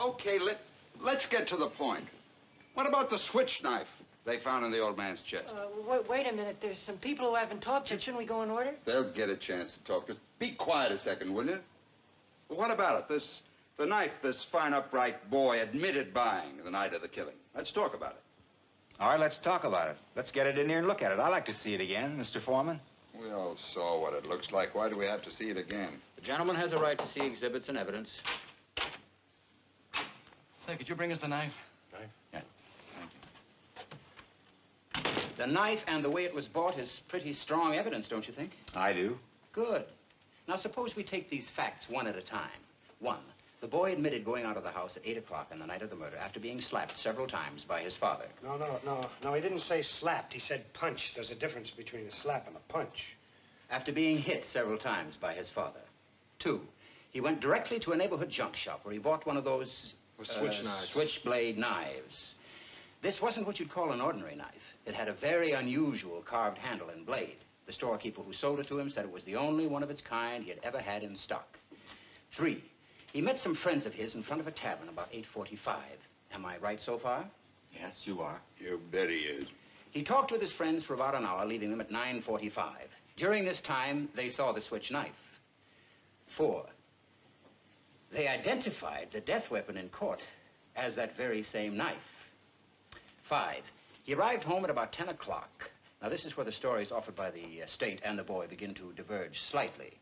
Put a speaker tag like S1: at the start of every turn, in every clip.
S1: Okay, let's get to the point. What about the switch knife they found in the old man's chest?
S2: Wait a minute. There's some people who haven't talked yet. Shouldn't we go in order?
S1: They'll get a chance to talk. Just be quiet a second, will you? Well, what about it? The knife this fine, upright boy admitted buying the night of the killing. Let's talk about it.
S3: All right, let's talk about it. Let's get it in here and look at it. I'd like to see it again, Mr. Foreman.
S1: We all saw what it looks like. Why do we have to see it again?
S4: The gentleman has a right to see exhibits and evidence.
S5: Say, could you bring us the knife?
S4: Knife? Yeah. Thank you. The knife and the way it was bought is pretty strong evidence, don't you think?
S3: I do.
S4: Good. Now, suppose we take these facts one at a time. One, the boy admitted going out of the house at 8 o'clock on the night of the murder after being slapped several times by his father.
S6: No, he didn't say slapped. He said punched. There's a difference between a slap and a punch.
S4: After being hit several times by his father. Two, he went directly to a neighborhood junk shop where he bought one of those...
S6: switch knives.
S4: Switchblade knives. This wasn't what you'd call an ordinary knife. It had a very unusual carved handle and blade. The storekeeper who sold it to him said it was the only one of its kind he had ever had in stock. Three, he met some friends of his in front of a tavern about 8:45. Am I right so far?
S3: Yes, you are.
S1: You bet he is.
S4: He talked with his friends for about an hour, leaving them at 9:45. During this time, they saw the switch knife. Four, they identified the death weapon in court as that very same knife. Five, he arrived home at about 10 o'clock. Now, this is where the stories offered by the state and the boy begin to diverge slightly.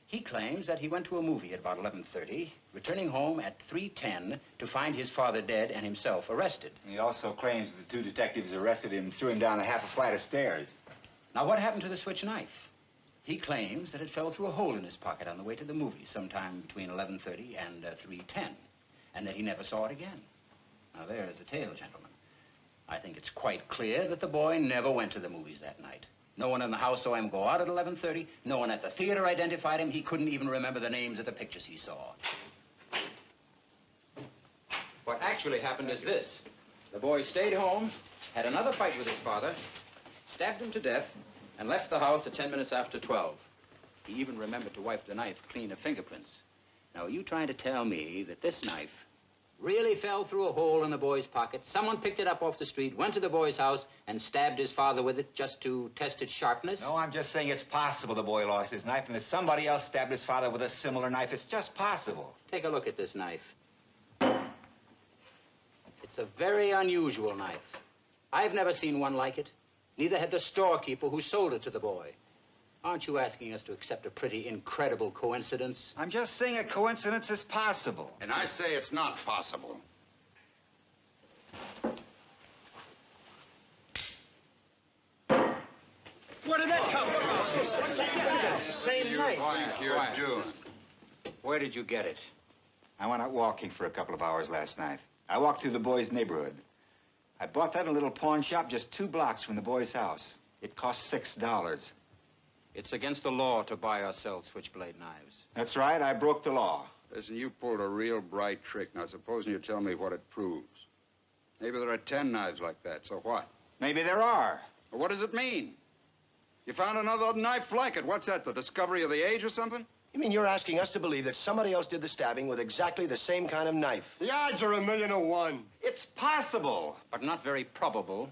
S4: He claims that he went to a movie at about 11:30, returning home at 3:10 to find his father dead and himself arrested.
S3: He also claims that the two detectives arrested him and threw him down a half a flight of stairs.
S4: Now, what happened to the switch knife? He claims that it fell through a hole in his pocket on the way to the movie sometime between 11:30 and 3:10, and that he never saw it again. Now, there is the tale, gentlemen. I think it's quite clear that the boy never went to the movies that night. No one in the house saw him go out at 11:30. No one at the theater identified him. He couldn't even remember the names of the pictures he saw. What actually happened is this. The boy stayed home, had another fight with his father, stabbed him to death, and left the house at 10 minutes after 12. He even remembered to wipe the knife clean of fingerprints. Now, are you trying to tell me that this knife really fell through a hole in the boy's pocket? Someone picked it up off the street, went to the boy's house, and stabbed his father with it just to test its sharpness?
S3: No, I'm just saying it's possible the boy lost his knife and that somebody else stabbed his father with a similar knife. It's just possible.
S4: Take a look at this knife. It's a very unusual knife. I've never seen one like it. Neither had the storekeeper who sold it to the boy. Aren't you asking us to accept a pretty incredible coincidence?
S3: I'm just saying a coincidence is possible.
S1: And I say it's not possible.
S6: Where did that come from? It's the same knife.
S1: Think you're doing?
S4: Where did you get it?
S3: I went out walking for a couple of hours last night. I walked through the boy's neighborhood. I bought that in a little pawn shop just 2 blocks from the boy's house. It cost $6.
S4: It's against the law to buy or sell switchblade knives.
S3: That's right, I broke the law.
S1: Listen, you pulled a real bright trick. Now, supposing you tell me what it proves. Maybe there are 10 knives like that, so what?
S3: Maybe there are.
S1: Well, what does it mean? You found another knife like it. What's that, the discovery of the age or something?
S6: You mean you're asking us to believe that somebody else did the stabbing with exactly the same kind of knife?
S7: The odds are 1,000,000 to 1.
S3: It's possible.
S4: But not very probable.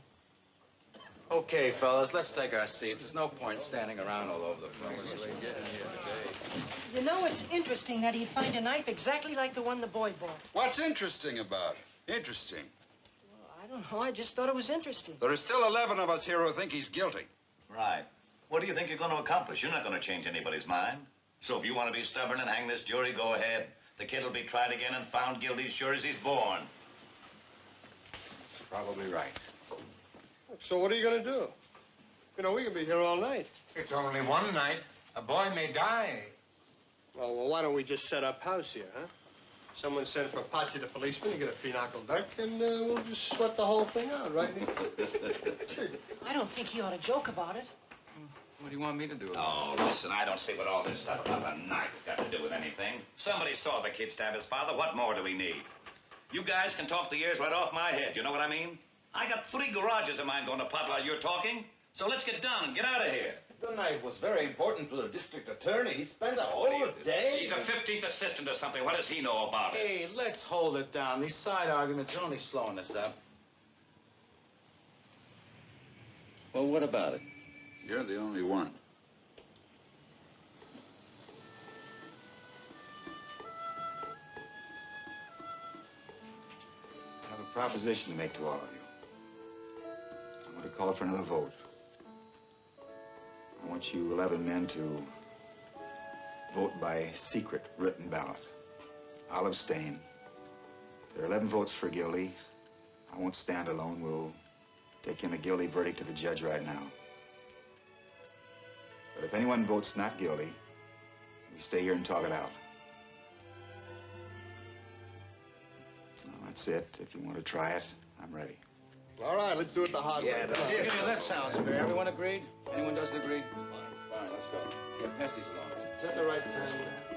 S5: Okay, fellas, let's take our seats. There's no point standing around all over the place.
S2: You know, it's interesting that he'd find a knife exactly like the one the boy bought.
S1: What's interesting about it? Interesting.
S2: Well, I don't know. I just thought it was interesting.
S1: There are still 11 of us here who think he's guilty.
S8: Right. What do you think you're going to accomplish? You're not going to change anybody's mind. So if you want to be stubborn and hang this jury, go ahead. The kid will be tried again and found guilty as sure as he's born.
S3: Probably right.
S7: So what are you going to do? You know, we can be here all night.
S9: It's only one night. A boy may die.
S7: Well, why don't we just set up house here, huh? Someone send for Patsy the policeman, you get a pinochle duck, and we'll just sweat the whole thing out, right?
S2: I don't think he ought to joke about it.
S5: What do you want me to do?
S8: Oh, listen, I don't see what all this stuff about a knife has got to do with anything. Somebody saw the kid stab his father. What more do we need? You guys can talk the ears right off my head. You know what I mean? I got 3 garages of mine going to pot while you're talking. So let's get down and get out of here.
S10: The knife was very important to the district attorney. He spent a whole day.
S8: He's a 15th assistant or something. What does he know about it?
S5: Hey, let's hold it down. These side arguments are only slowing us up.
S4: Well, what about it?
S1: You're the only one.
S3: I have a proposition to make to all of you. I want to call for another vote. I want you 11 men to vote by secret written ballot. I'll abstain. There are 11 votes for guilty. I won't stand alone. We'll take in a guilty verdict to the judge right now. But if anyone votes not guilty, we stay here and talk it out. Well, that's it. If you want to try it, I'm ready.
S7: All right, let's do it the hard way.
S5: Yeah, that sounds fair. Everyone agree? Anyone doesn't agree? Fine, let's go. Yeah, pass these along.
S7: Is that the right time?